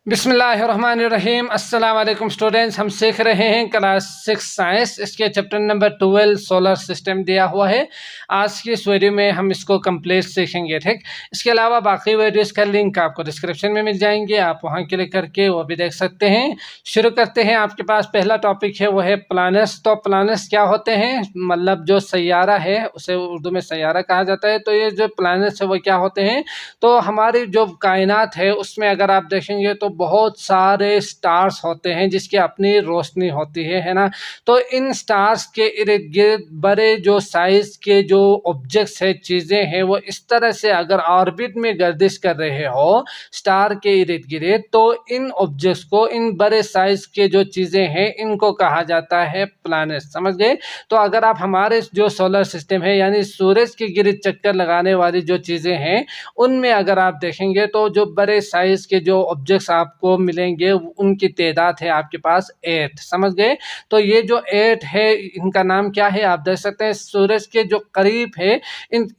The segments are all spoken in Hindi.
बिस्मिल्लाहिर्रहमानिर्रहीम। अस्सलाम वालेकुम स्टूडेंट्स, हम सीख रहे हैं क्लास 6 साइंस। इसके चैप्टर नंबर 12 सोलर सिस्टम दिया हुआ है। आज की इस वीडियो में हम इसको कंप्लीट सीखेंगे, ठीक। इसके अलावा बाकी वीडियोस का लिंक आपको डिस्क्रिप्शन में मिल जाएंगे, आप वहां क्लिक करके वो भी देख सकते हैं। शुरू करते हैं। आपके पास पहला टॉपिक है वो है प्लैनेट्स। तो प्लैनेट्स क्या होते हैं, मतलब जो सैयारा है उसे उर्दू में सैयारा कहा जाता है। तो ये जो प्लैनेट्स है वो क्या होते हैं, तो हमारी जो कायनात है उसमें अगर आप देखेंगे तो बहुत सारे स्टार्स होते हैं जिसकी अपनी रोशनी होती है ना। तो इन स्टार्स के इर्द गिर्द बड़े जो साइज के जो ऑब्जेक्ट्स है, चीज़ें हैं, वो इस तरह से अगर ऑर्बिट में गर्दिश कर रहे हो स्टार के इर्द गिर्द, तो इन ऑब्जेक्ट्स को, इन बड़े साइज के जो चीज़ें हैं, इनको कहा जाता है प्लैनेट। समझ गए। तो अगर आप हमारे जो सोलर सिस्टम है यानी सूरज के गिर्द चक्कर लगाने वाली जो चीज़ें हैं उनमें अगर आप देखेंगे तो जो बड़े साइज के जो ऑब्जेक्ट्स आपको मिलेंगे उनकी तादाद है आपके पास 8। समझ गए। तो ये जो 8 है इनका नाम क्या है आप देख सकते हैं। सूरज के जो करीब है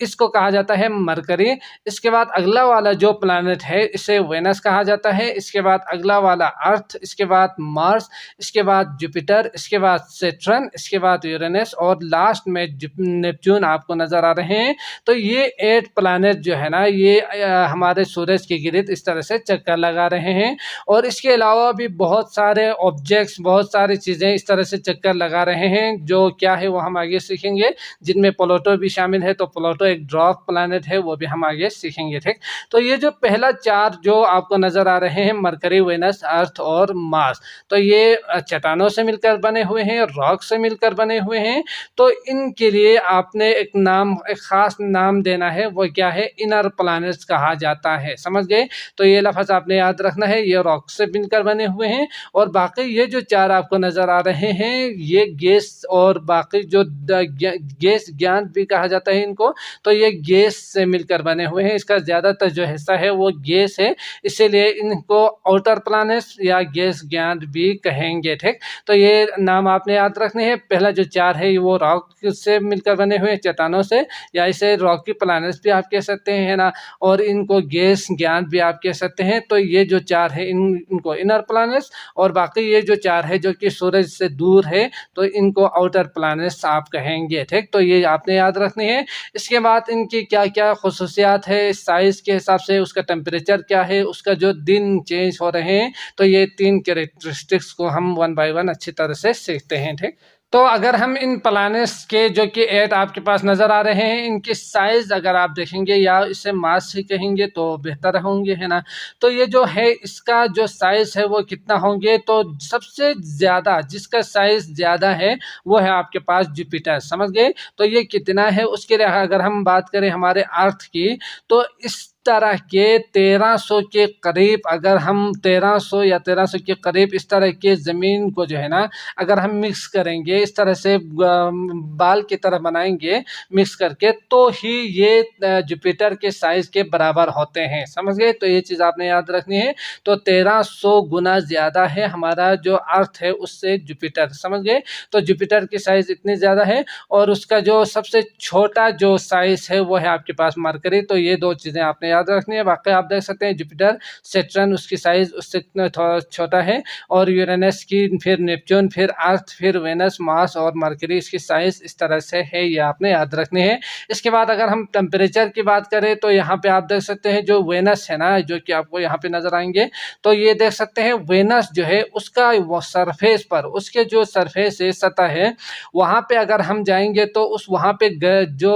इसको कहा जाता है मरकरी। इसके बाद अगला वाला जो प्लैनेट है इसे वेनस कहा जाता है। इसके बाद अगला वाला अर्थ, इसके बाद मार्स, इसके बाद जुपिटर, इसके बाद सैटर्न, इसके बाद यूरेनस और लास्ट में नेपच्यून आपको नजर आ रहे हैं। तो ये 8 प्लैनेट जो है ना ये हमारे सूरज के गिर्द इस तरह से चक्कर लगा रहे हैं। और इसके अलावा भी बहुत सारे ऑब्जेक्ट्स, बहुत सारी चीज़ें इस तरह से चक्कर लगा रहे हैं जो क्या है वो हम आगे सीखेंगे, जिनमें प्लूटो भी शामिल है। तो प्लूटो एक ड्वार्फ प्लैनेट है, वो भी हम आगे सीखेंगे, ठीक। तो ये जो पहला 4 जो आपको नज़र आ रहे हैं, मरकरी, वेनस, अर्थ और मार्स, तो ये चट्टानों से मिलकर बने हुए हैं, रॉक से मिलकर बने हुए हैं। तो इनके लिए आपने एक नाम, एक ख़ास नाम देना है, वो क्या है, इनर प्लैनेट्स कहा जाता है। समझ गए। तो ये लफ्ज़ आपने याद रखना है, ये रॉक से मिलकर बने हुए हैं। और बाकी ये जो 4 आपको नज़र आ रहे हैं ये गैस और बाकी जो गैस ज्ञान भी कहा जाता है इनको, तो ये गैस से मिलकर बने हुए हैं। इसका ज़्यादातर जो हिस्सा है वो गैस है, इसीलिए इनको आउटर प्लैनेट्स या गैस ज्ञान भी कहेंगे, ठीक। तो ये नाम आपने याद रखने हैं। पहला जो 4 है वो रॉक से मिलकर बने हुए हैं, चट्टानों से, या इसे रॉकी प्लैनेट्स भी आप कह सकते हैं, है ना। और इनको गैस ज्ञान भी आप कह सकते हैं। तो ये जो 4 है इनको इनर प्लैनेट्स, और बाकी ये जो 4 है जो कि सूरज से दूर है तो इनको आउटर प्लैनेट्स आप कहेंगे, ठीक। तो ये आपने याद रखने हैं। इसके बाद इनकी क्या क्या खुसूसियात है, साइज के हिसाब से उसका टेम्परेचर क्या है, उसका जो दिन चेंज हो रहे हैं, तो ये 3 कैरेक्टरिस्टिक्स को हम 1 बाय 1 अच्छी तरह से सीखते हैं, ठीक। तो अगर हम इन प्लैनेट्स के जो कि 8 आपके पास नज़र आ रहे हैं, इनकी साइज़ अगर आप देखेंगे, या इसे मास ही कहेंगे तो बेहतर होंगे, है ना। तो ये जो है इसका जो साइज़ है वो कितना होंगे, तो सबसे ज़्यादा जिसका साइज़ ज़्यादा है वो है आपके पास जुपिटर। समझ गए। तो ये कितना है उसके लिए अगर हम बात करें हमारे अर्थ की, तो इस तरह के 1300 के करीब, अगर हम 1300 या 1300 के करीब इस तरह के ज़मीन को जो है ना अगर हम मिक्स करेंगे, इस तरह से बाल की तरह बनाएंगे मिक्स करके, तो ही ये जुपिटर के साइज़ के बराबर होते हैं। समझ गए। तो ये चीज़ आपने याद रखनी है। तो 1300 गुना ज़्यादा है हमारा जो अर्थ है उससे जुपिटर। समझ गए। तो जुपिटर की साइज़ इतनी ज़्यादा है, और उसका जो सबसे छोटा जो साइज़ है वो है आपके पास मरकरी। तो ये 2 चीज़ें आपने याद रखनी है। बाकी आप देख सकते हैं जुपिटर, सैटर्न उसकी साइज़ उससे थोड़ा छोटा है, और यूरेनस की, फिर नेपच्यून, फिर अर्थ, फिर वेनस, मार्स और मरकरी, इसकी साइज़ इस तरह से है, ये आपने याद रखनी है। इसके बाद अगर हम टेम्परेचर की बात करें तो यहाँ पे आप देख सकते हैं जो वेनस है ना, जो कि आपको यहाँ पे नज़र आएंगे, तो ये देख सकते हैं वेनस जो है उसका वो सरफेस पर, उसके जो सरफेस है, सतह है, वहाँ पे अगर हम जाएंगे तो उस वहाँ पे जो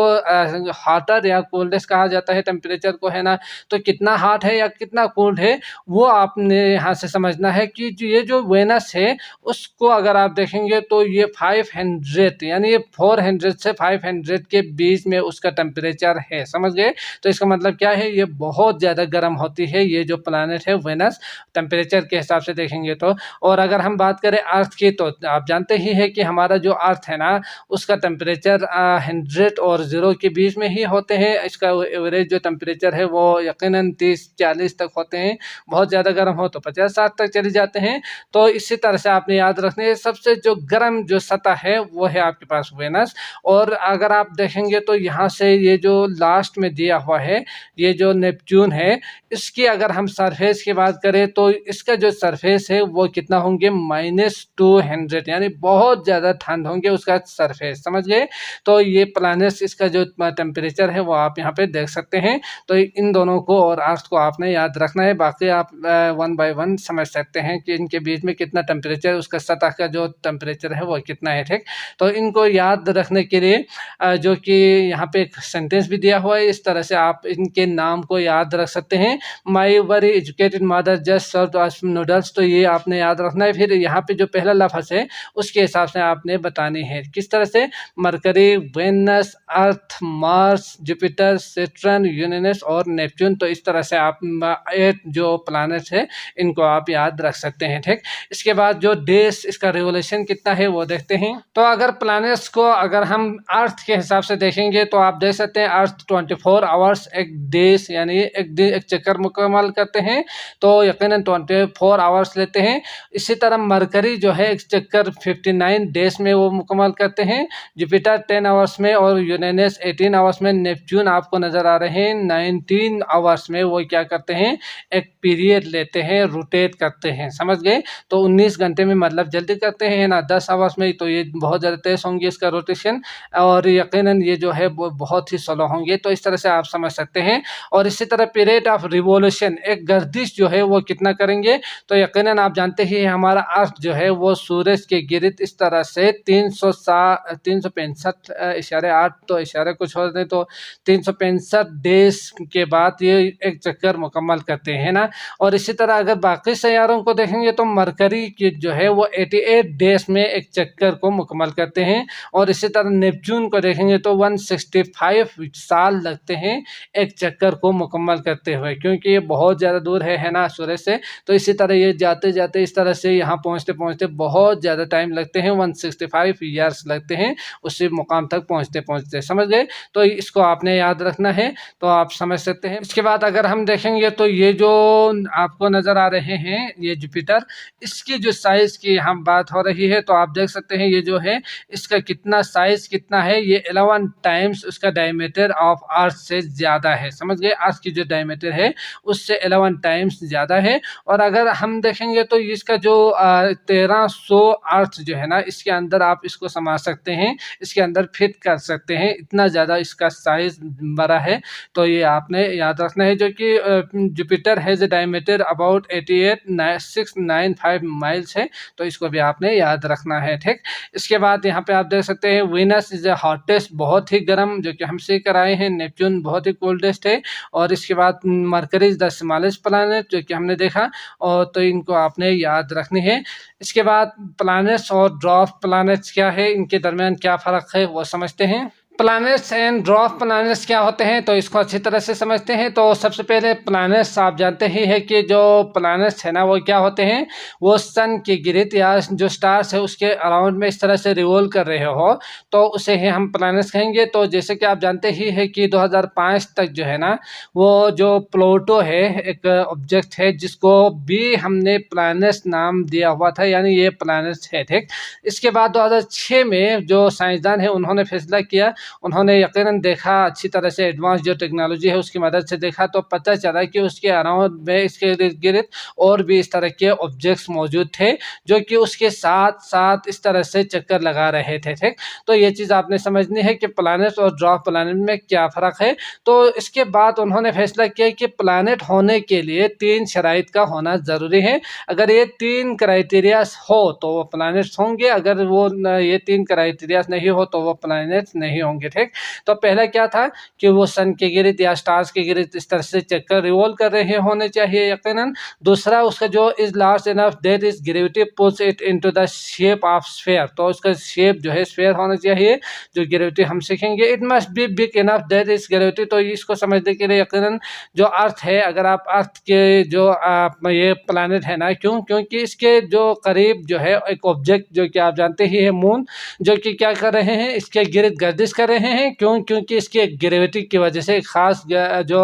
हॉटर या कोल्डेस्ट कहा जाता है टेम्परेचर को, है ना, तो कितना हॉट है या कितना कोल्ड है वो आपने यहाँ से समझना है कि ये जो वेनस है उसको अगर आप देखेंगे तो ये 500 यानी ये 400 से 500 के बीच में उसका टेम्परेचर है। समझ गए। तो इसका मतलब क्या है, ये बहुत ज़्यादा गर्म होती है ये जो प्लैनेट है वेनस, टेम्परेचर के हिसाब से देखेंगे तो। और अगर हम बात करें अर्थ की, तो आप जानते ही है कि हमारा जो अर्थ है ना उसका टेम्परेचर 100 और 0 के बीच में ही होते हैं। इसका एवरेज जो टेम्परेचर है वो यकीनन 30-40 तक होते हैं, बहुत ज़्यादा गर्म हो तो 50-60 तक चले जाते हैं। तो इसी तरह से आपने याद रखना है, सबसे जो गर्म जो सतह है वो है आपके पास वेनस। और अगर आप देखेंगे तो यहाँ से ये जो लास्ट में दिया हुआ है, ये जो नेपच्यून है, इसकी अगर हम सरफेस की बात करें तो इसका जो सरफेस है वो कितना होंगे, -200, यानी बहुत ज़्यादा ठंड होंगे उसका सरफेस, समझ गए। तो ये प्लैनेट्स, इसका जो टेम्परेचर है वो आप यहाँ पे देख सकते हैं। तो इन दोनों को और अर्थ को आपने याद रखना है, बाकी आप 1 बाय 1 समझ सकते हैं कि इनके बीच में कितना टेम्परेचर, उसका सतह का जो टेम्परेचर है वो कितना है, ठीक। तो इनको याद रखने के लिए जो कि यहाँ पे एक सेंटेंस भी दिया हुआ है, इस तरह से आप इनके नाम को याद रख सकते हैं। My very educated mother just served us noodles, तो ये आपने याद रखना है। फिर यहाँ पे जो पहला लफ्ज़ है उसके हिसाब से आपने बतानी है, किस तरह से, मरकरी, वेनस, अर्थ, मार्स, जुपिटर, सैटर्न, यूरेनस और नेपच्यून। तो इस तरह से आप 8 जो प्लैनेट्स है इनको आप याद रख सकते हैं, ठीक। इसके बाद जो डेज, इसका रिवोल्यूशन कितना है वो देखते हैं। तो अगर प्लैनेट्स को अगर हम अर्थ के हिसाब से देखेंगे तो आप देख सकते हैं अर्थ 24 आवर्स एक डेज, यानी एक चक्कर मुकम्मल करते हैं, तो यकीनन 24 आवर्स लेते हैं। इसी तरह मरकरी जो है एक चक्कर 59 डेज में वो मुकम्मल करते हैं, जुपिटर 10 आवर्स में और यूरेनस 18 आवर्स में, नेपच्यून आपको नज़र आ रहे हैं 19 आवर्स में वो क्या करते हैं, एक पीरियड लेते हैं, रोटेट करते हैं, समझ गए। तो 19 घंटे में मतलब जल्दी करते हैं ना, 10 आवर्स में, तो ये बहुत ज़्यादा तेज़ होंगे इसका रोटेशन, और यकीनन ये जो है वो बहुत ही स्लो होंगे। तो इस तरह से आप समझ सकते हैं। और इसी तरह पीरियड ऑफ रिवोल्यूशन, एक गर्दिश जो है वो कितना करेंगे, तो यकीनन आप जानते ही हमारा अर्थ जो है वो सूरज के गिर्द इस तरह से 365.8 तो इशारे कुछ और नहीं तो 365 डेज के बाद ये एक चक्कर मुकम्मल करते हैं ना। और इसी तरह अगर बाकी सैयारों को देखेंगे तो मरकरी की जो है वो 88 डेज में एक चक्कर को मुकम्मल करते हैं। और इसी तरह नेपच्यून को देखेंगे तो 165 साल लगते हैं एक चक्कर को मुकम्मल करते हुए, क्योंकि ये बहुत ज़्यादा दूर है ना सूरज से। तो इसी तरह ये जाते जाते इस तरह से यहाँ पहुँचते पहुँचते बहुत ज़्यादा टाइम लगते हैं, 165 ईयर्स लगते हैं उसी मुकाम तक पहुँचते पहुँचते, समझ गए। तो इसको आपने याद रखना है, तो आप समझ सकते हैं। इसके बाद अगर हम देखेंगे तो ये जो आपको नज़र आ रहे हैं ये जुपिटर, इसकी जो साइज़ की यहाँ बात हो रही है, तो आप देख सकते हैं ये जो है इसका कितना साइज़ कितना है, ये 11 टाइम्स उसका डायमीटर ऑफ अर्थ से ज़्यादा है, समझ गए। अर्थ की जो डायमीटर है उससे 11 टाइम्स ज़्यादा है। और अगर हम देखेंगे तो इसका जो 1300 अर्थ जो है ना, इसके अंदर आप इसको समा सकते हैं, इसके अंदर फिट कर सकते हैं, इतना ज़्यादा इसका साइज़ बड़ा है। तो ये आपने याद रखना है, जो कि Jupiter has a diameter about 88,695 miles है, तो इसको भी आपने याद रखना है, ठीक। इसके बाद यहाँ पे आप देख सकते हैं वीनस इज़ द हॉटेस्ट, बहुत ही गर्म, जो कि हमसे कराए हैं। नेपच्यून बहुत ही कोल्डेस्ट है। और इसके बाद mercury is the smallest planet, जो कि हमने देखा, और तो इनको आपने याद रखनी है। इसके बाद प्लैनेट्स और ड्वार्फ प्लैनेट्स क्या है, इनके दरमियान क्या फ़र्क है वो समझते हैं। प्लैनेट्स एंड ड्वार्फ प्लैनेट्स क्या होते हैं, तो इसको अच्छी तरह से समझते हैं। तो सबसे पहले प्लैनेट्स आप जानते ही हैं कि जो प्लैनेट्स है ना वो क्या होते हैं, वो सन के गिर्द या जो स्टार्स है उसके अराउंड में इस तरह से रिवॉल्व कर रहे हो, तो उसे ही हम प्लैनेट्स कहेंगे। तो जैसे कि आप जानते ही हैं कि 2005 तक जो है ना, वो जो प्लूटो है एक ऑब्जेक्ट है जिसको भी हमने प्लैनेट्स नाम दिया हुआ था, यानी ये प्लैनेट्स है, ठीक। इसके बाद 2006 में जो साइंसदान है उन्होंने फैसला किया, उन्होंने यकीनन देखा, अच्छी तरह से एडवांस जो टेक्नोलॉजी है उसकी मदद से देखा, तो पता चला कि उसके अराउंड में, इसके इर्द गिर्द और भी इस तरह के ऑब्जेक्ट्स मौजूद थे जो कि उसके साथ साथ इस तरह से चक्कर लगा रहे थे, ठीक। तो ये चीज़ आपने समझनी है कि प्लैनेट और ड्वार्फ प्लैनेट में क्या फ़र्क है। तो इसके बाद उन्होंने फैसला किया कि प्लैनेट होने के लिए 3 शराइत का होना ज़रूरी है। अगर ये 3 क्राइटेरियाज हो तो वो प्लैनेट्स होंगे, अगर वो ये 3 क्राइटेरियाज नहीं हो तो वो प्लैनेट्स नहीं होंगे, ठीक। तो पहला क्या था कि वो सन के गिर्द या स्टार्स के गिर्द इस तरह से चक्कर रिवॉल्व कर रहे होने चाहिए यकीनन। दूसरा, उसका जो is large enough that is gravity puts it into the shape of sphere, तो उसका शेप जो है स्फीयर होना चाहिए, जो ग्रेविटी हम सीखेंगे। It must B big enough that is gravity, तो इसको समझने के लिए यकीनन जो अर्थ है, अगर आप अर्थ के जो ये प्लैनेट है ना, क्योंकि इसके जो करीब जो है एक ऑब्जेक्ट जो कि आप जानते ही है मून, जो कि क्या कर रहे हैं, इसके गिर्द गर्दिश कर रहे हैं। क्योंकि इसकी ग्रेविटी की वजह से खास जो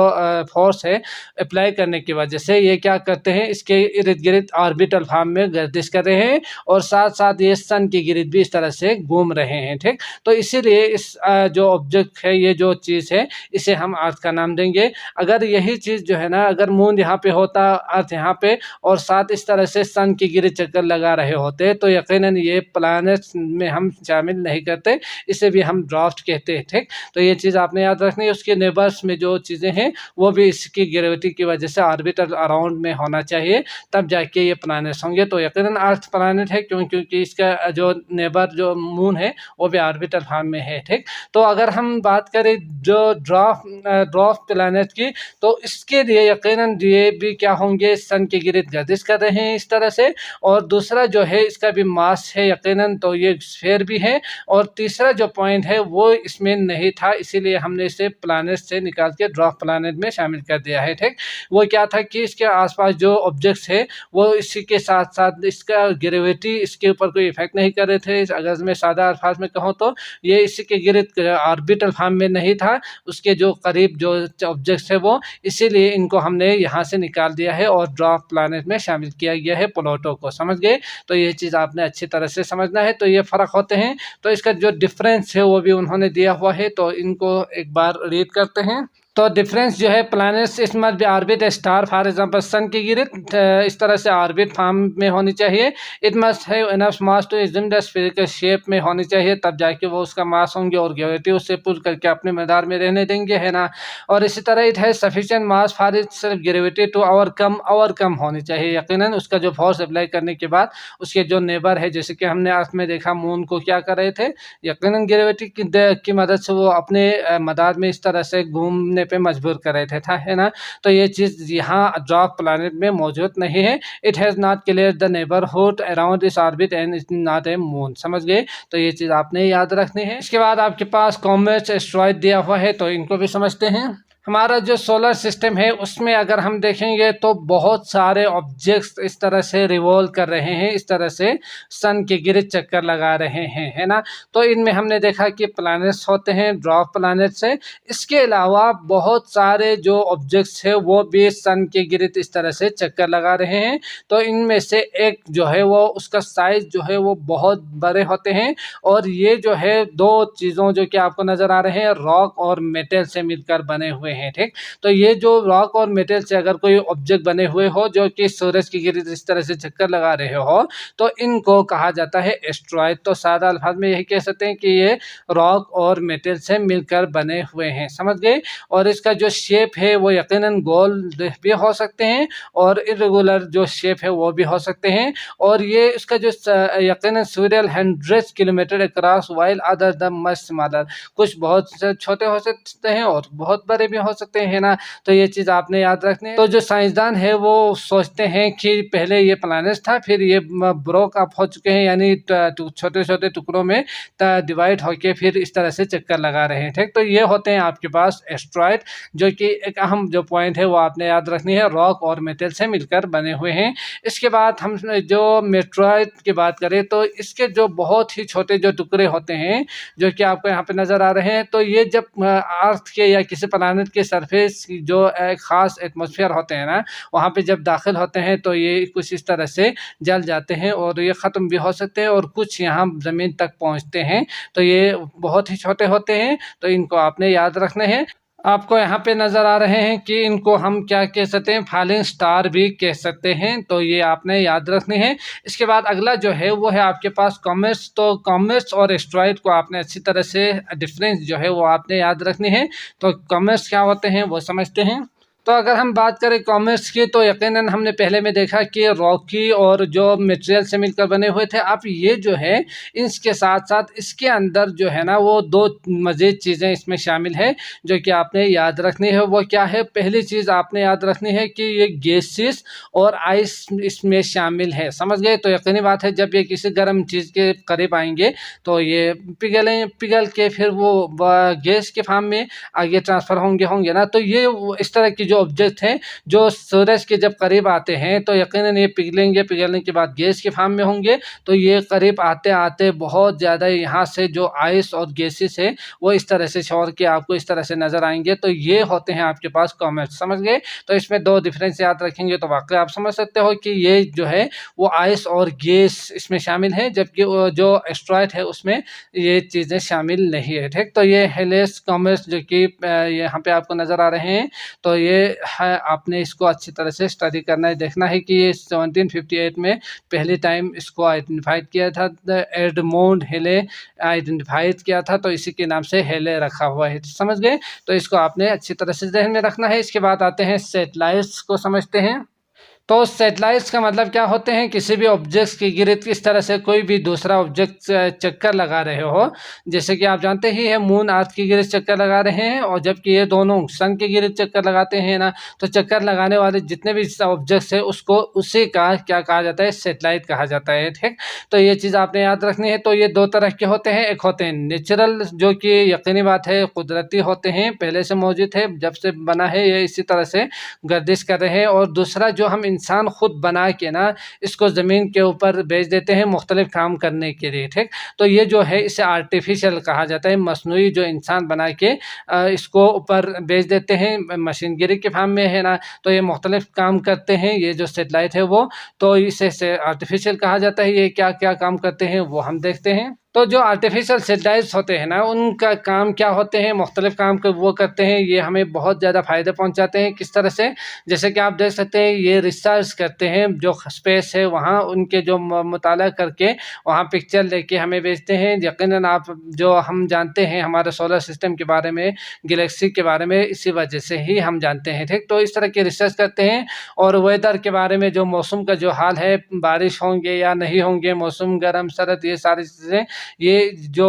फोर्स है अप्लाई करने की वजह से ये क्या करते हैं, इसके इर्द गिर्द ऑर्बिटल फॉर्म में गर्दिश कर रहे हैं और साथ साथ ये सन के गिर्द भी इस तरह से घूम रहे हैं। ठीक, तो इसीलिए इस जो ऑब्जेक्ट है, ये जो चीज़ है, इसे हम अर्थ का नाम देंगे। अगर यही चीज़ जो है ना, अगर मून यहाँ पे होता, अर्थ यहाँ पे, और साथ इस तरह से सन के गिर्द चक्कर लगा रहे होते, तो यकीनन ये प्लैनेट्स में हम शामिल नहीं करते, इसे भी हम ड्राफ्ट कहते हैं। ठीक, तो ये चीज़ आपने याद रखनी है। उसके नेबर्स में जो चीज़ें हैं वो भी इसकी ग्रेविटी की वजह से ऑर्बिटल अराउंड में होना चाहिए, तब जाके ये प्लैनेट्स होंगे। तो यकीनन अर्थ प्लैनेट है, क्योंकि इसका जो नेबर जो मून है वो भी ऑर्बिटल फॉर्म में है। ठीक, तो अगर हम बात करें जो ड्वार्फ प्लैनेट की, तो इसके लिए यकीनन ये भी क्या होंगे, सन के गिर्द गर्दिश कर रहे हैं इस तरह से। और दूसरा जो है, इसका भी मास है यकीनन, तो ये स्फीयर भी है। और तीसरा जो पॉइंट है वो इसमें नहीं था, इसीलिए हमने इसे प्लैनेट से निकाल के ड्वार्फ प्लैनेट में शामिल कर दिया है। ठीक, वो क्या था कि इसके आसपास जो ऑब्जेक्ट्स है वो इसी के साथ साथ इसका ग्रेविटी इसके ऊपर कोई इफेक्ट नहीं कर रहे थे। अगर मैं सादा अल्फाज में कहूँ तो ये इसी के गिर्द ऑर्बिटल फॉर्म में नहीं था, उसके जो करीब जो ऑब्जेक्ट्स है वो, इसीलिए इनको हमने यहाँ से निकाल दिया है और ड्वार्फ प्लैनेट में शामिल किया गया है प्लूटो को। समझ गए? तो ये चीज़ आपने अच्छी तरह से समझना है। तो ये फ़र्क होते हैं, तो इसका जो डिफरेंस है वो भी उन्होंने दिया हुआ है, तो इनको एक बार रीड करते हैं। तो डिफरेंस जो है, planets it must be orbit a star for example sun की गिर्द इस तरह से ऑर्बिट फॉर्म में होनी चाहिए। It must have enough mass to assume the spherical shape में होनी चाहिए, तब जाके वो उसका मास होंगे और ग्रेविटी उससे पुल करके अपने मदार में रहने देंगे, है ना। और इसी तरह it has sufficient mass for its gravity to overcome होनी चाहिए। यकीनन उसका जो फोर्स अप्लाई करने के बाद उसके जो नेबर है, जैसे कि हमने अर्थ में देखा मून को क्या कर रहे थे, यकीनन ग्रेविटी की मदद से वो अपने मदार में इस तरह से घूमने पे मजबूर कर रहे थे, था, है ना। तो ये चीज़ यहाँ ड्वार्फ प्लैनेट में मौजूद नहीं है। It has not clear the neighbourhood around this orbit and it's not a moon. समझ गए? तो ये चीज़ आपने याद रखनी है। इसके बाद आपके पास कॉमेट्स, एस्टेरॉयड दिया हुआ है, तो इनको भी समझते हैं। हमारा जो सोलर सिस्टम है उसमें अगर हम देखेंगे तो बहुत सारे ऑब्जेक्ट्स इस तरह से रिवॉल्व कर रहे हैं, इस तरह से सन के गिर्द चक्कर लगा रहे हैं, है ना। तो इनमें हमने देखा कि प्लैनेट्स होते हैं, ड्वार्फ प्लैनेट्स है। इसके अलावा बहुत सारे जो ऑब्जेक्ट्स है वो भी सन के गिर्द इस तरह से चक्कर लगा रहे हैं। तो इनमें से एक जो है वो, उसका साइज जो है वो बहुत बड़े होते हैं। और ये जो है दो चीज़ों जो कि आपको नज़र आ रहे हैं, रॉक और मेटल से मिलकर बने हुए हैं। ठीक, तो ये जो रॉक और मेटल से अगर कोई ऑब्जेक्ट बने हुए हो जो कि सूरज के गिर्द इस तरह से चक्कर लगा रहे हो, तो इनको कहा जाता है एस्टेरॉयड। तो सादा अल्फाज में यही कह सकते हैं कि ये रॉक और मेटल से मिलकर बने हुए हैं। समझ गए? और इसका जो शेप है वो यकीनन गोल भी हो सकते हैं और इरेगुलर जो शेप है वो भी हो सकते हैं। और ये इसका जो यकीनन सूर्यल 100 kilometre across while other the much smaller, कुछ बहुत छोटे हो सकते हैं और बहुत बड़े भी हो सकते हैं, ना। तो ये चीज़ आपने याद रखनी है। तो जो साइंसदान है वो सोचते हैं कि पहले ये प्लैनेट्स था, फिर ये ब्रोक अप हो चुके हैं, यानी छोटे छोटे टुकड़ों में डिवाइड होके फिर इस तरह से चक्कर लगा रहे हैं। ठीक, तो ये होते हैं आपके पास एस्टेरॉयड, जो कि एक अहम जो पॉइंट है वो आपने याद रखनी है, रॉक और मेटल से मिलकर बने हुए हैं। इसके बाद हम जो मेट्रॉयड की बात करें तो इसके जो बहुत ही छोटे जो टुकड़े होते हैं जो कि आपको यहाँ पे नज़र आ रहे हैं, तो ये जब अर्थ के या किसी प्लैनेट के सरफेस जो एक ख़ास एटमॉस्फेयर होते हैं ना, वहाँ पे जब दाखिल होते हैं तो ये कुछ इस तरह से जल जाते हैं और ये ख़त्म भी हो सकते हैं और कुछ यहाँ ज़मीन तक पहुँचते हैं। तो ये बहुत ही छोटे होते हैं, तो इनको आपने याद रखने हैं। आपको यहाँ पे नज़र आ रहे हैं कि इनको हम क्या कह सकते हैं, फॉलिंग स्टार भी कह सकते हैं, तो ये आपने याद रखने हैं। इसके बाद अगला जो है वो है आपके पास कॉमेट्स। तो कॉमेट्स और एस्टेरॉयड को आपने अच्छी तरह से डिफरेंस जो है वो आपने याद रखनी है। तो कॉमेट्स क्या होते हैं वो समझते हैं। तो अगर हम बात करें कॉमेट्स की, तो यकीनन हमने पहले में देखा कि रॉकी और जो मटेरियल से मिलकर बने हुए थे। अब ये जो है इसके साथ साथ इसके अंदर जो है ना वो दो मज़ीद चीज़ें इसमें शामिल है जो कि आपने याद रखनी है। वो क्या है? पहली चीज़ आपने याद रखनी है कि ये गैसेस और आइस इसमें शामिल है। समझ गए? तो यकीनी बात है जब ये किसी गर्म चीज़ के करीब आएंगे तो ये पिघल के फिर वो गैस के फॉर्म में आगे ट्रांसफ़र होंगे ना। तो ये इस तरह की जो ऑब्जेक्ट हैं जो सूरज के जब करीब आते हैं तो यकीनन ये पिघलेंगे, पिघलने के बाद गैस के फॉर्म में होंगे। तो ये करीब आते आते बहुत ज़्यादा यहाँ से जो आइस और गैसेस है वो इस तरह से छोड़ के आपको इस तरह से नज़र आएंगे। तो ये होते हैं आपके पास कॉमेट्स, समझ गए। तो इसमें दो डिफरेंस याद रखेंगे तो वाकई आप समझ सकते हो कि ये जो है वो आइस और गैस इसमें शामिल है, जबकि जो एस्ट्रॉयड है उसमें ये चीज़ें शामिल नहीं है। ठीक, तो ये हेलिस कॉमेट्स जो कि यहाँ पे आपको नज़र आ रहे हैं, तो ये है, आपने इसको अच्छी तरह से स्टडी करना है, देखना है कि ये 1758 में पहली टाइम इसको आइडेंटिफाइड किया था, एडमोंड हेले आइडेंटिफाइड किया था, तो इसी के नाम से हेले रखा हुआ है, समझ गए। तो इसको आपने अच्छी तरह से ध्यान में रखना है। इसके बाद आते हैं सैटेलाइट्स को समझते हैं। तो सैटेलाइट्स का मतलब क्या होते हैं, किसी भी ऑब्जेक्ट्स की गिरद किस तरह से कोई भी दूसरा ऑब्जेक्ट चक्कर लगा रहे हो। जैसे कि आप जानते ही है मून अर्थ की गिरद चक्कर लगा रहे हैं, और जबकि ये दोनों सन की गिरद चक्कर लगाते हैं ना, तो चक्कर लगाने वाले जितने भी ऑब्जेक्ट्स है उसको उसी का क्या कहा जाता है, सैटेलाइट कहा जाता है। ठीक, तो ये चीज़ आपने याद रखनी है। तो ये दो तरह के होते हैं, एक होते हैं नेचुरल जो कि यकीनी बात है कुदरती होते हैं, पहले से मौजूद है, जब से बना है ये इसी तरह से गर्दिश कर रहे हैं। और दूसरा जो हम इंसान खुद बना के ना इसको ज़मीन के ऊपर भेज देते हैं मुख्तलिफ काम करने के लिए। ठीक, तो ये जो है इसे आर्टिफिशियल कहा जाता है, मसनूई जो इंसान बना के इसको ऊपर भेज देते हैं मशीनगिरी के फार्म में है ना, तो ये मुख्तलिफ काम करते हैं। ये जो सेटेलाइट है वो, तो इसे आर्टिफिशियल कहा जाता है। ये क्या क्या काम करते हैं वो हम देखते हैं। तो जो आर्टिफिशियल सैटेलाइट्स होते हैं ना, उनका काम क्या होते हैं, मुख्तलिफ काम को वो करते हैं। ये हमें बहुत ज़्यादा फ़ायदे पहुंचाते हैं, किस तरह से, जैसे कि आप देख सकते हैं ये रिसर्च करते हैं जो स्पेस है वहाँ, उनके जो मुताला करके वहाँ पिक्चर लेके हमें भेजते हैं। यकीनन आप जो हम जानते हैं हमारे सोलर सिस्टम के बारे में, गैलेक्सी के बारे में, इसी वजह से ही हम जानते हैं। ठीक, तो इस तरह की रिसर्च करते हैं। और वेदर के बारे में, जो मौसम का जो हाल है, बारिश होंगे या नहीं होंगे, मौसम गर्म सर्द, ये सारी चीज़ें ये जो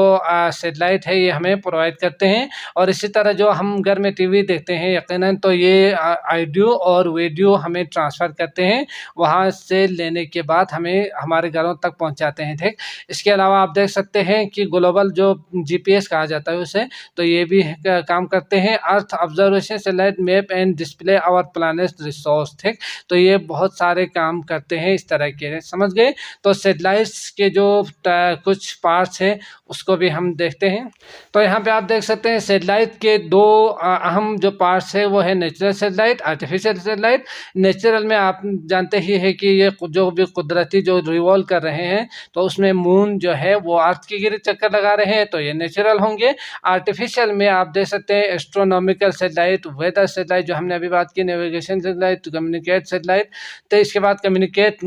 सैटेलाइट है ये हमें प्रोवाइड करते हैं। और इसी तरह जो हम घर में टीवी देखते हैं यकीनन, तो ये ऑडियो और वीडियो हमें ट्रांसफ़र करते हैं, वहाँ से लेने के बाद हमें हमारे घरों तक पहुँचाते हैं। ठीक, इसके अलावा आप देख सकते हैं कि ग्लोबल जो जीपीएस कहा जाता है उसे, तो ये भी काम करते हैं। Earth observation satellite map and display our planet resource. ठीक, तो ये बहुत सारे काम करते हैं इस तरह के, समझ गए। तो सैटेलाइट्स के जो कुछ पार्ट्स हैं उसको भी हम देखते हैं। तो यहाँ पे आप देख सकते हैं सैटेलाइट के दो अहम जो पार्ट्स है वो है natural satellite, artificial satellite. Natural में आप जानते ही है कि ये जो भी कुदरती जो रिवॉल्व कर रहे हैं, तो उसमें मून जो है वो अर्थ की गिरद चक्कर लगा रहे हैं, तो ये नेचुरल होंगे। आर्टिफिशियल में आप देख सकते हैं एस्ट्रोनॉमिकल सैटेलाइट, वेदर सैटेलाइट जो हमने अभी बात की, नेविगेशन सैटेलाइट, कम्युनिकेट सैटेलाइट। तो इसके बाद कम्युनिकेट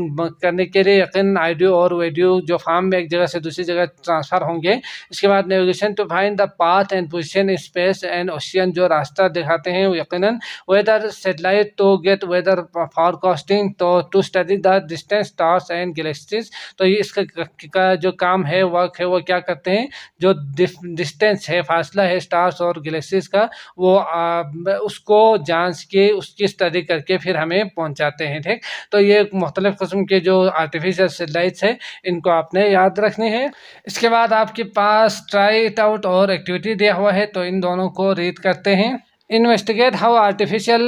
करने के लिए यकीन ऑडियो और वीडियो जो फॉर्म में एक जगह से दूसरी जगह ट्रांसफ़र होंगे। इसके बाद navigation to find the path and position in space and ocean, जो रास्ता दिखाते हैं वो यकीनन। Weather satellite to get weather forecasting, तो to study the distance stars and galaxies. तो ये इसका जो काम है, वर्क है, वो क्या करते हैं, जो डिस्टेंस है, फासला है स्टार्स और गैलेक्सीज का, वो उसको जांच के उसकी स्टडी करके फिर हमें पहुंचाते हैं। ठीक, तो ये मुख्तलिफ किस्म के जो आर्टिफिशियल सैटेलाइट्स है इनको आपने याद रखनी है। इसके बाद आपके पास ट्राई इट आउट और एक्टिविटी दिया हुआ है, तो इन दोनों को रीड करते हैं। Investigate how artificial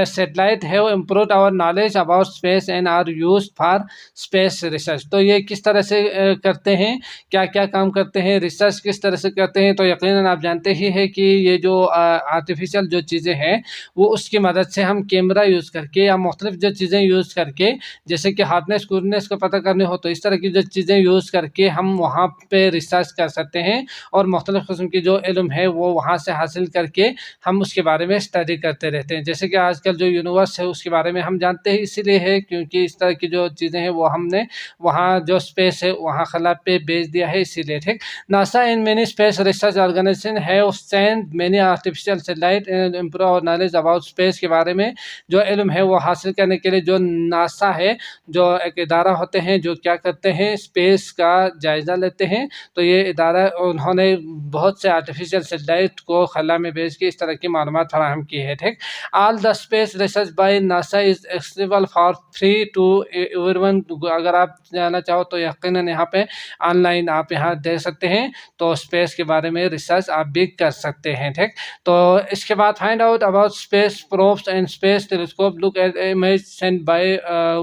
satellite have improved our knowledge about space and are used for space research. तो ये किस तरह से करते हैं, क्या क्या काम करते हैं, रिसर्च किस तरह से करते हैं। तो यकीनन आप जानते ही है कि ये जो आर्टिफिशियल जो चीज़ें हैं वो उसकी मदद से हम कैमरा यूज़ करके या मुख्तलिफ जो चीज़ें यूज़ करके, जैसे कि हार्डनेस कूलनेस को पता करने हो, तो इस तरह की जो चीज़ें यूज़ करके हम वहाँ पे रिसर्च कर सकते हैं। और मुख्तलिफ किस्म की जो इल्म है वो वहाँ से हासिल करके हम उसके बारे में स्टडी करते रहते हैं। जैसे कि आजकल जो यूनिवर्स है उसके बारे में हम जानते ही इसीलिए है क्योंकि इस तरह की जो चीज़ें हैं वो हमने वहाँ जो स्पेस है वहाँ खला पे भेज दिया है, इसीलिए। ठीक, NASA and many space research organisation have send many artificial satellite and improve our knowledge about space के बारे में जो इल्म है वो हासिल करने के लिए जो नासा है, जो एक इदारा होते हैं जो क्या करते हैं, स्पेस का जायज़ा लेते हैं। तो ये इदारा, उन्होंने बहुत से आर्टिफिशियल सैटेलाइट को खला में भेज के इस तरह की मालूमात फराहम की है। ठीक, all the space research by NASA is accessible for free to everyone. अगर आप जाना चाहो तो यकीनन यहाँ पे ऑनलाइन आप यहाँ देख सकते हैं, तो स्पेस के बारे में रिसर्च आप भी कर सकते हैं। ठीक, तो इसके बाद find out about space probes and space telescope, look at image send by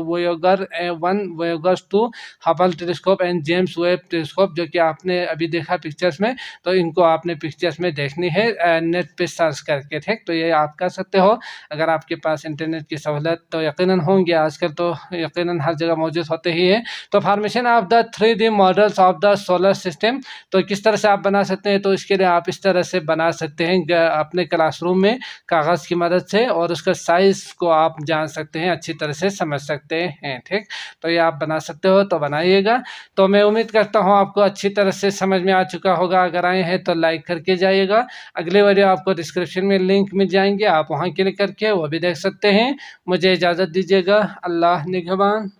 Voyager 1, Voyager 2, Hubble telescope and James Webb telescope, जो कि आपने अभी देखा पिक्चर्स में, तो इनको आपने पिक्चर्स में देखनी है नेट पे सर्च करके। ठीक, तो ये आप कर सकते हो अगर आपके पास इंटरनेट की सहूलत तो यकीनन होंगे, आजकल तो यकीनन हर जगह मौजूद होते ही है। तो formation of the 3D models of the solar system, तो किस तरह से आप बना सकते हैं, तो इसके लिए आप इस तरह से बना सकते हैं अपने क्लासरूम में कागज़ की मदद से, और उसका साइज़ को आप जान सकते हैं, अच्छी तरह से समझ सकते हैं। ठीक, तो ये आप बना सकते हो, तो बनाइएगा। तो मैं उम्मीद करता हूँ आपको अच्छी तरह से समझ में आ चुका होगा। अगर आए हैं तो लाइक करके जाइएगा। अगले वीडियो आपको डिस्क्रिप्शन में लिंक मिल जाएंगे, आप वहाँ क्लिक करके वो भी देख सकते हैं। मुझे इजाज़त दीजिएगा। अल्लाह निगहबान।